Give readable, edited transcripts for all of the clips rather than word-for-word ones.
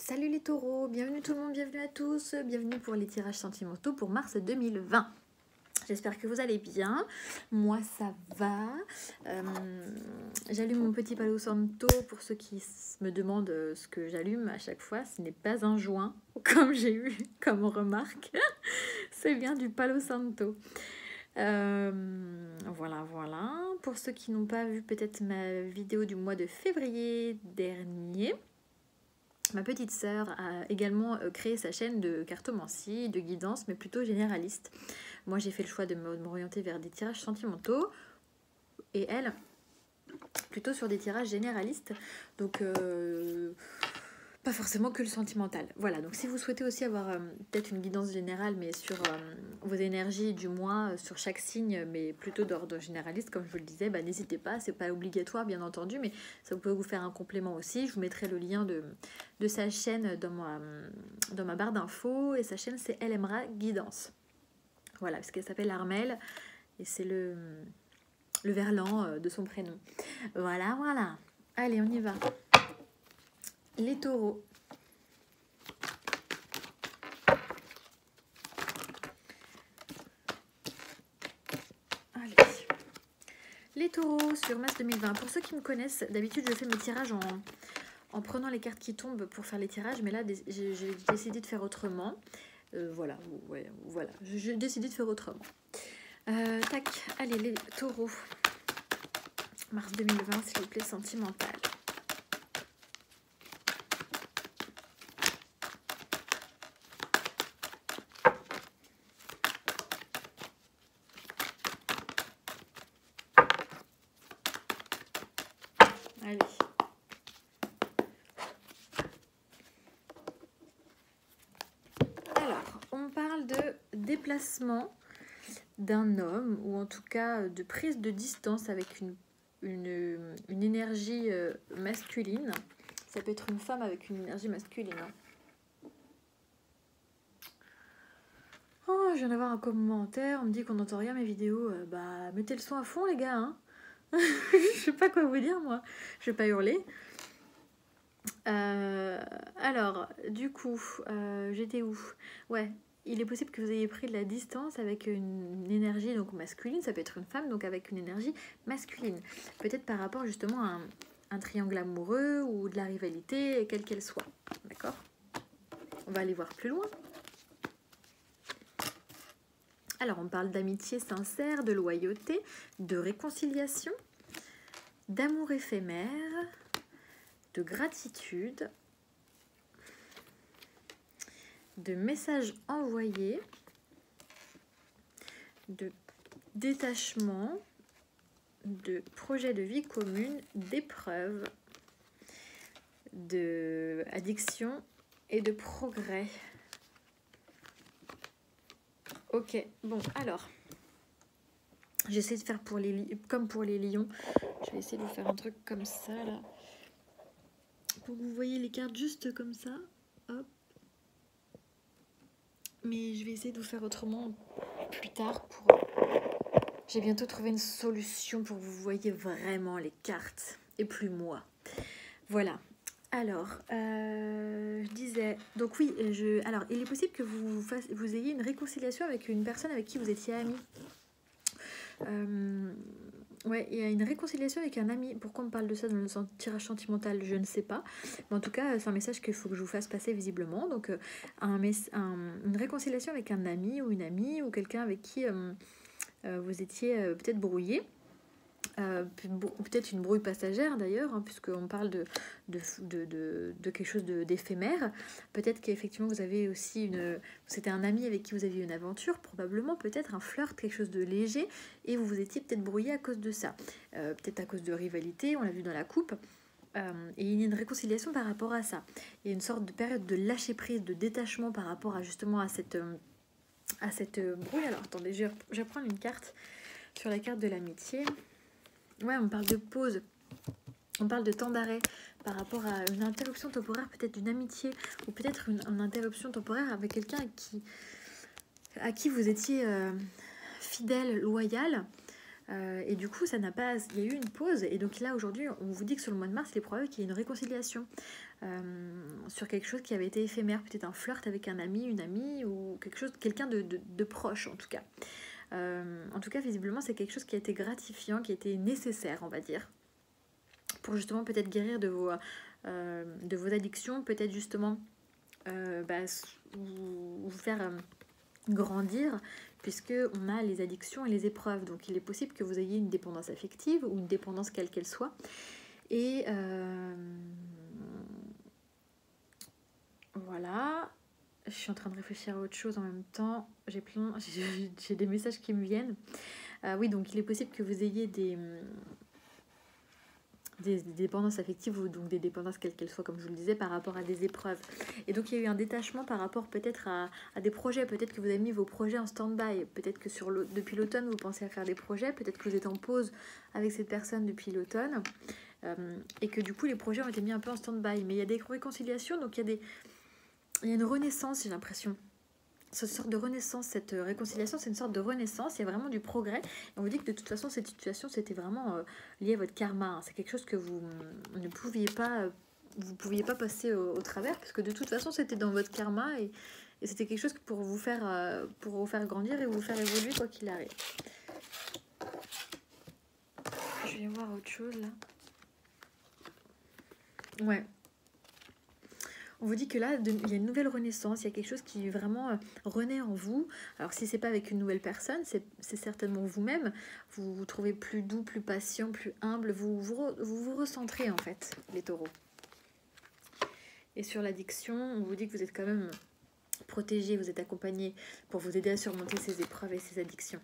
Salut les taureaux, bienvenue tout le monde, bienvenue à tous, bienvenue pour les tirages sentimentaux pour mars 2020. J'espère que vous allez bien, moi ça va. J'allume mon petit Palo Santo pour ceux qui me demandent ce que j'allume à chaque fois. Ce n'est pas un joint, comme j'ai eu comme remarque, c'est bien du Palo Santo. Voilà. Pour ceux qui n'ont pas vu peut-être ma vidéo du mois de février dernier, ma petite sœur a également créé sa chaîne de cartomancie, de guidance, mais plutôt généraliste. Moi, j'ai fait le choix de m'orienter vers des tirages sentimentaux et elle, plutôt sur des tirages généralistes. Donc, pas forcément que le sentimental. Voilà, donc si vous souhaitez aussi avoir peut-être une guidance générale, mais sur vos énergies du mois, sur chaque signe, mais plutôt d'ordre généraliste, comme je vous le disais, bah, n'hésitez pas, c'est pas obligatoire bien entendu, mais ça peut vous faire un complément aussi. Je vous mettrai le lien de sa chaîne dans ma barre d'infos, et sa chaîne c'est Elle aimera guidance. Voilà, parce qu'elle s'appelle Armelle, et c'est le verlan de son prénom. Voilà. Allez, on y va. Les taureaux. Allez. Les taureaux sur mars 2020. Pour ceux qui me connaissent, d'habitude je fais mes tirages en prenant les cartes qui tombent pour faire les tirages, mais là j'ai décidé de faire autrement. Voilà. J'ai décidé de faire autrement. Tac, allez les taureaux. Mars 2020, s'il vous plaît, sentimental. Allez. Alors, on parle de déplacement d'un homme, ou en tout cas de prise de distance avec une énergie masculine. Ça peut être une femme avec une énergie masculine. Oh, je viens d'avoir un commentaire, on me dit qu'on n'entend rien mes vidéos. Bah, mettez le son à fond les gars, hein. Je sais pas quoi vous dire moi, je vais pas hurler. Alors, du coup, j'étais où? Ouais, il est possible que vous ayez pris de la distance avec une énergie donc masculine, ça peut être une femme, donc avec une énergie masculine. Peut-être par rapport justement à un triangle amoureux ou de la rivalité, quelle qu'elle soit. D'accord? On va aller voir plus loin. Alors, on parle d'amitié sincère, de loyauté, de réconciliation, d'amour éphémère, de gratitude, de messages envoyés, de détachement, de projets de vie commune, d'épreuves, d'addiction et de progrès. Ok, bon, alors, j'essaie de faire comme pour les lions, je vais essayer de vous faire un truc comme ça, là, pour que vous voyez les cartes juste comme ça, hop. Mais je vais essayer de vous faire autrement plus tard. J'ai bientôt trouvé une solution pour que vous voyez vraiment les cartes et plus moi. Voilà. Alors, je disais... Donc oui, alors il est possible que vous ayez une réconciliation avec une personne avec qui vous étiez amis. Ouais, il y a une réconciliation avec un ami. Pourquoi on me parle de ça dans le tirage sentimental, je ne sais pas. Mais en tout cas, c'est un message qu'il faut que je vous fasse passer visiblement. Donc, une réconciliation avec un ami ou une amie ou quelqu'un avec qui vous étiez peut-être brouillé. Peut-être une brouille passagère d'ailleurs, hein, puisqu'on parle de quelque chose d'éphémère. Peut-être qu'effectivement vous avez aussi c'était un ami avec qui vous aviez une aventure, probablement peut-être un flirt, quelque chose de léger, et vous vous étiez peut-être brouillé à cause de ça. Peut-être à cause de rivalité, on l'a vu dans la coupe. Et il y a une réconciliation par rapport à ça. Il y a une sorte de période de lâcher prise, de détachement par rapport à justement à cette brouille. Alors attendez, je vais prendre une carte sur la carte de l'amitié. Ouais, on parle de pause, on parle de temps d'arrêt par rapport à une interruption temporaire, peut-être d'une amitié, ou peut-être une interruption temporaire avec quelqu'un à qui vous étiez fidèle, loyal, Et du coup, il y a eu une pause. Et donc là, aujourd'hui, on vous dit que sur le mois de mars, il est probable qu'il y ait une réconciliation sur quelque chose qui avait été éphémère, peut-être un flirt avec un ami, une amie, ou quelqu'un de proche en tout cas. En tout cas, visiblement, c'est quelque chose qui a été gratifiant, qui a été nécessaire, on va dire, pour justement peut-être guérir de vos addictions, peut-être justement vous faire grandir, puisque on a les addictions et les épreuves. Donc il est possible que vous ayez une dépendance affective ou une dépendance quelle qu'elle soit. Et voilà. Je suis en train de réfléchir à autre chose en même temps. J'ai des messages qui me viennent. Oui, donc il est possible que vous ayez des dépendances affectives ou donc des dépendances quelles qu'elles soient, comme je vous le disais, par rapport à des épreuves. Et donc il y a eu un détachement par rapport peut-être à des projets. Peut-être que vous avez mis vos projets en stand-by. Peut-être que depuis l'automne, vous pensez à faire des projets. Peut-être que vous êtes en pause avec cette personne depuis l'automne. Et que du coup, les projets ont été mis un peu en stand-by. Mais il y a des réconciliations, donc il y a une renaissance, j'ai l'impression. Cette sorte de renaissance, cette réconciliation, c'est une sorte de renaissance, il y a vraiment du progrès. Et on vous dit que de toute façon, cette situation, c'était vraiment lié à votre karma. Hein. C'est quelque chose que vous ne pouviez pas passer au travers, parce que de toute façon, c'était dans votre karma et c'était quelque chose pour vous faire grandir et vous faire évoluer quoi qu'il arrive. Je vais voir autre chose là. Ouais. On vous dit que là, il y a une nouvelle renaissance, il y a quelque chose qui vraiment renaît en vous. Alors si c'est pas avec une nouvelle personne, c'est certainement vous-même. Vous vous trouvez plus doux, plus patient, plus humble. Vous recentrez en fait, les taureaux. Et sur l'addiction, on vous dit que vous êtes quand même protégé, vous êtes accompagné pour vous aider à surmonter ces épreuves et ces addictions.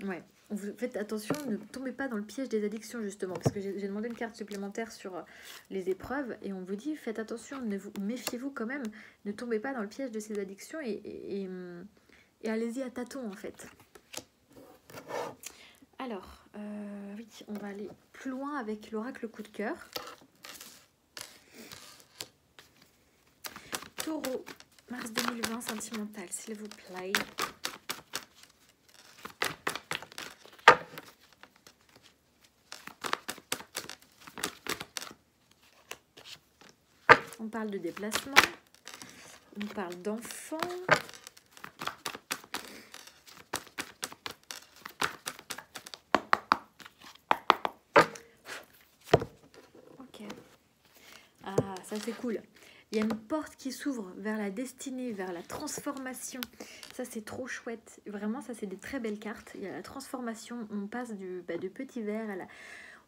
Ouais. Vous faites attention, ne tombez pas dans le piège des addictions justement, parce que j'ai demandé une carte supplémentaire sur les épreuves et on vous dit faites attention, méfiez-vous quand même, ne tombez pas dans le piège de ces addictions et allez-y à tâtons en fait. Alors, oui, on va aller plus loin avec l'oracle coup de cœur. Taureau, mars 2020, sentimental, s'il vous plaît. On parle de déplacement, on parle d'enfants. Ok. Ah, ça c'est cool. Il y a une porte qui s'ouvre vers la destinée, vers la transformation. Ça c'est trop chouette. Vraiment, ça c'est des très belles cartes. Il y a la transformation, on passe de petit verre à on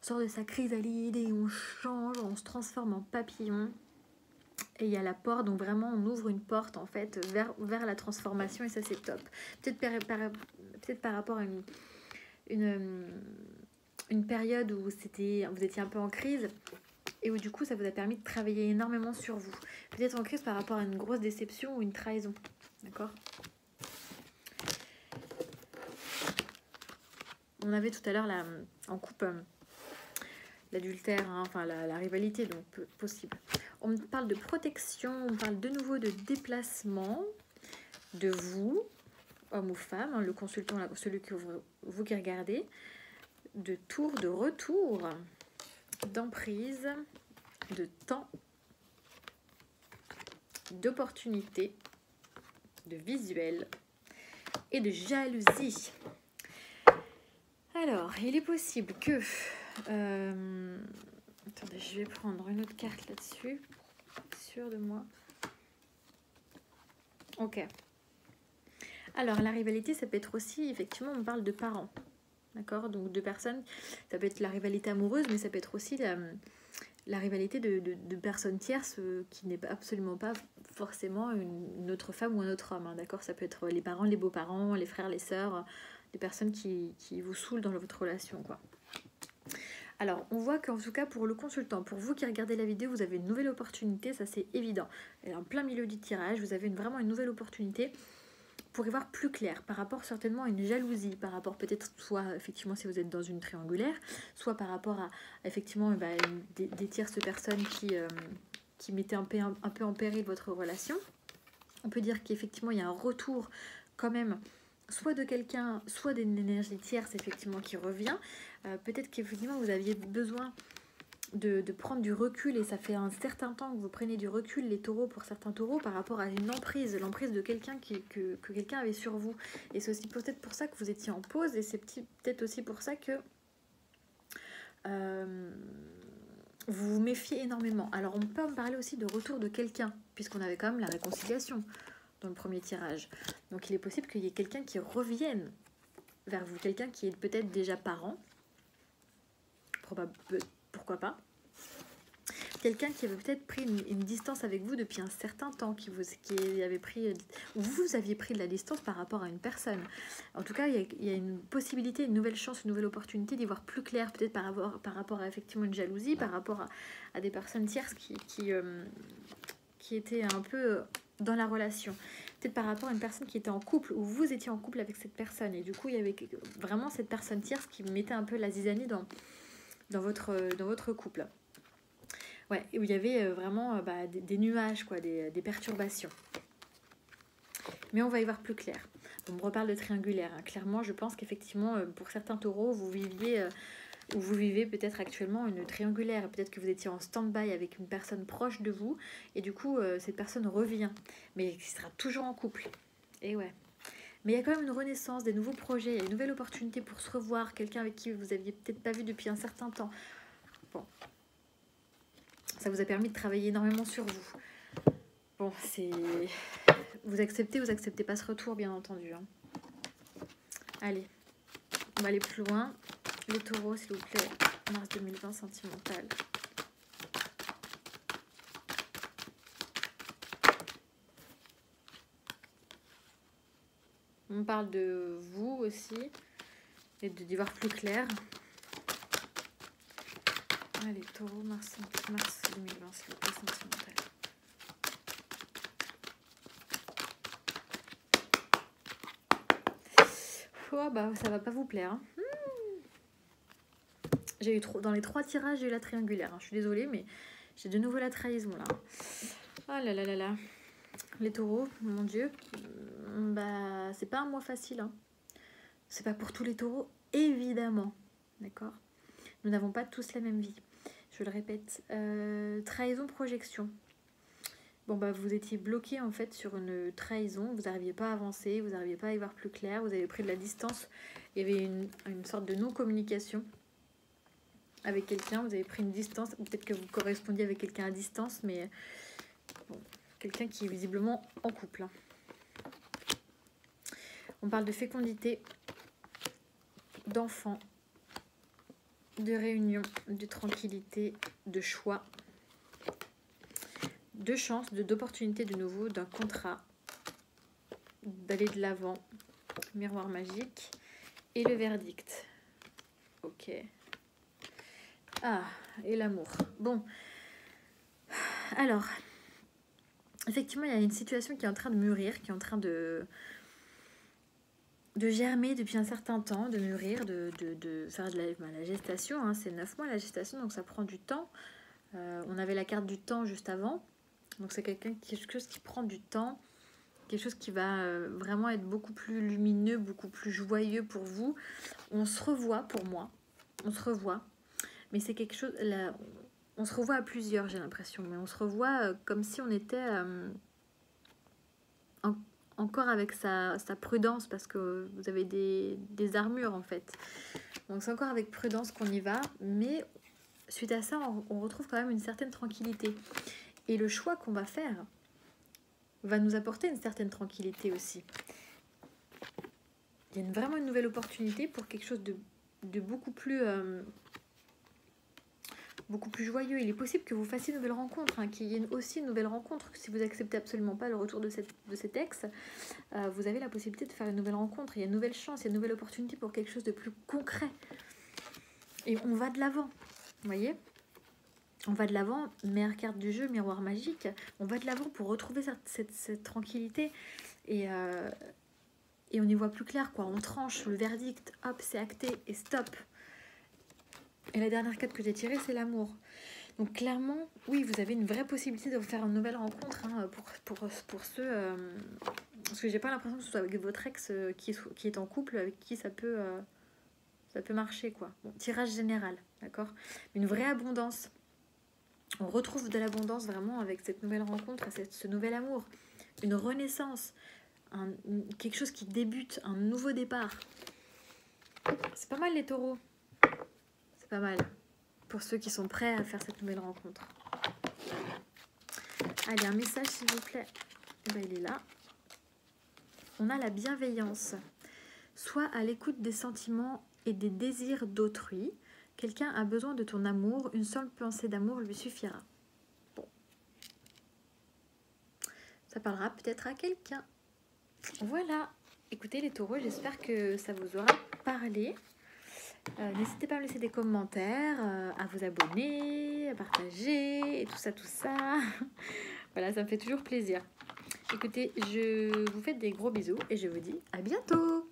sort de sa chrysalide et on change, on se transforme en papillon. Et il y a la porte, donc vraiment on ouvre une porte en fait vers la transformation et ça c'est top. Peut-être par rapport à une période où vous étiez un peu en crise et où du coup ça vous a permis de travailler énormément sur vous. Peut-être en crise par rapport à une grosse déception ou une trahison. D'accord ? On avait tout à l'heure en coupe l'adultère, hein, enfin la rivalité, donc possible. On parle de protection, on parle de nouveau de déplacement de vous, homme ou femme, hein, le consultant, celui que vous qui regardez, de tour, de retour, d'emprise, de temps, d'opportunité, de visuel et de jalousie. Alors, il est possible que... attendez, je vais prendre une autre carte là-dessus. Sûr de moi. Ok. Alors, la rivalité, ça peut être aussi, effectivement, on parle de parents. D'accord ? Donc, de personnes, ça peut être la rivalité amoureuse, mais ça peut être aussi la rivalité de personnes tierces qui n'est absolument pas forcément une autre femme ou un autre homme. Hein, d'accord ? Ça peut être les parents, les beaux-parents, les frères, les sœurs, des personnes qui vous saoulent dans votre relation, quoi. Alors, on voit qu'en tout cas, pour le consultant, pour vous qui regardez la vidéo, vous avez une nouvelle opportunité, ça c'est évident. Et en plein milieu du tirage, vous avez vraiment une nouvelle opportunité pour y voir plus clair, par rapport certainement à une jalousie, par rapport peut-être soit effectivement si vous êtes dans une triangulaire, soit par rapport à effectivement des tierces personnes qui mettaient un peu en péril votre relation. On peut dire qu'effectivement il y a un retour quand même soit de quelqu'un, soit d'une énergie tierce effectivement qui revient. Peut-être qu'effectivement vous aviez besoin de prendre du recul, et ça fait un certain temps que vous prenez du recul, les taureaux, pour certains taureaux, par rapport à une emprise, l'emprise de quelqu'un que quelqu'un avait sur vous. Et c'est aussi peut-être pour ça que vous étiez en pause, et c'est peut-être aussi pour ça que vous vous méfiez énormément. Alors on peut me parler aussi de retour de quelqu'un, puisqu'on avait quand même la réconciliation dans le premier tirage. Donc il est possible qu'il y ait quelqu'un qui revienne vers vous, quelqu'un qui est peut-être déjà parent, pourquoi pas, quelqu'un qui avait peut-être pris une distance avec vous depuis un certain temps, qui avait pris, ou vous aviez pris de la distance par rapport à une personne. En tout cas, il y a une possibilité, une nouvelle chance, une nouvelle opportunité d'y voir plus clair, peut-être par rapport à effectivement une jalousie, par rapport à des personnes tierces qui étaient un peu dans la relation. Peut-être par rapport à une personne qui était en couple, ou vous étiez en couple avec cette personne, et du coup, il y avait vraiment cette personne tierce qui mettait un peu la zizanie dans votre couple. Ouais, où il y avait vraiment des nuages, quoi, des perturbations. Mais on va y voir plus clair. On me reparle de triangulaire. Hein. Clairement, je pense qu'effectivement, pour certains taureaux, vous vivez peut-être actuellement une triangulaire. Peut-être que vous étiez en stand-by avec une personne proche de vous, et du coup, cette personne revient, mais qui sera toujours en couple. Et ouais. Mais il y a quand même une renaissance, des nouveaux projets, il y a une nouvelle opportunité pour se revoir, quelqu'un avec qui vous aviez peut-être pas vu depuis un certain temps. Bon. Ça vous a permis de travailler énormément sur vous. Bon, c'est... Vous acceptez pas ce retour, bien entendu. Hein. Allez, on va aller plus loin. Les taureaux, s'il vous plaît. Mars 2020, sentimental. On parle de vous aussi. Et d'y voir plus clair. Allez, taureau, mars 2020, s'il vous plaît, sentimental. Oh, bah, ça va pas vous plaire. Hein. J'ai eu dans les 3 tirages, j'ai eu la triangulaire. Hein. Je suis désolée, mais j'ai de nouveau la trahison là. Oh là là là là. Les taureaux, mon Dieu, bah c'est pas un mois facile. Hein. C'est pas pour tous les taureaux, évidemment. D'accord ? Nous n'avons pas tous la même vie. Je le répète. Trahison, projection. Bon, bah vous étiez bloqué en fait sur une trahison. Vous n'arriviez pas à avancer, vous n'arriviez pas à y voir plus clair. Vous avez pris de la distance. Il y avait une sorte de non-communication avec quelqu'un. Vous avez pris une distance. Peut-être que vous correspondiez avec quelqu'un à distance, mais bon, quelqu'un qui est visiblement en couple. Hein. On parle de fécondité, d'enfants, de réunion, de tranquillité, de choix, de chance, d'opportunité de nouveau, d'un contrat, d'aller de l'avant, miroir magique et le verdict. Ok. Ah, et l'amour. Bon. Alors, effectivement, il y a une situation qui est en train de mûrir, qui est en train de germer depuis un certain temps, de mûrir, de faire de la gestation. Hein, c'est 9 mois la gestation, donc ça prend du temps. On avait la carte du temps juste avant. Donc c'est quelque chose qui prend du temps, quelque chose qui va vraiment être beaucoup plus lumineux, beaucoup plus joyeux pour vous. On se revoit, pour moi. On se revoit. Mais c'est quelque chose... Là, on se revoit à plusieurs, j'ai l'impression. Mais on se revoit comme si on était... encore avec sa prudence, parce que vous avez des armures en fait. Donc c'est encore avec prudence qu'on y va, mais suite à ça, on retrouve quand même une certaine tranquillité. Et le choix qu'on va faire va nous apporter une certaine tranquillité aussi. Il y a vraiment une nouvelle opportunité pour quelque chose de beaucoup plus joyeux. Il est possible que vous fassiez une nouvelle rencontre, hein, qu'il y ait aussi une nouvelle rencontre. Si vous acceptez absolument pas le retour de cet ex, vous avez la possibilité de faire une nouvelle rencontre. Il y a une nouvelle chance, il y a une nouvelle opportunité pour quelque chose de plus concret. Et on va de l'avant, vous voyez ? On va de l'avant, meilleure carte du jeu, miroir magique. On va de l'avant pour retrouver cette tranquillité. Et on y voit plus clair, quoi. On tranche le verdict, hop, c'est acté, et stop. Et la dernière carte que j'ai tirée, c'est l'amour. Donc clairement, oui, vous avez une vraie possibilité de faire une nouvelle rencontre, hein, pour ceux Parce que j'ai pas l'impression que ce soit avec votre ex qui est en couple, avec qui ça peut marcher, quoi. Bon, tirage général, d'accord? Une vraie abondance. On retrouve de l'abondance vraiment avec cette nouvelle rencontre, ce nouvel amour. Une renaissance, quelque chose qui débute, un nouveau départ. C'est pas mal les taureaux. C'est pas mal. Pour ceux qui sont prêts à faire cette nouvelle rencontre. Allez, un message s'il vous plaît. Eh ben, il est là. On a la bienveillance. Sois à l'écoute des sentiments et des désirs d'autrui. Quelqu'un a besoin de ton amour. Une seule pensée d'amour lui suffira. Bon. Ça parlera peut-être à quelqu'un. Voilà. Écoutez les taureaux, j'espère que ça vous aura parlé. N'hésitez pas à me laisser des commentaires, à vous abonner, à partager, et tout ça, tout ça. Voilà, ça me fait toujours plaisir. Écoutez, je vous fais des gros bisous et je vous dis à bientôt.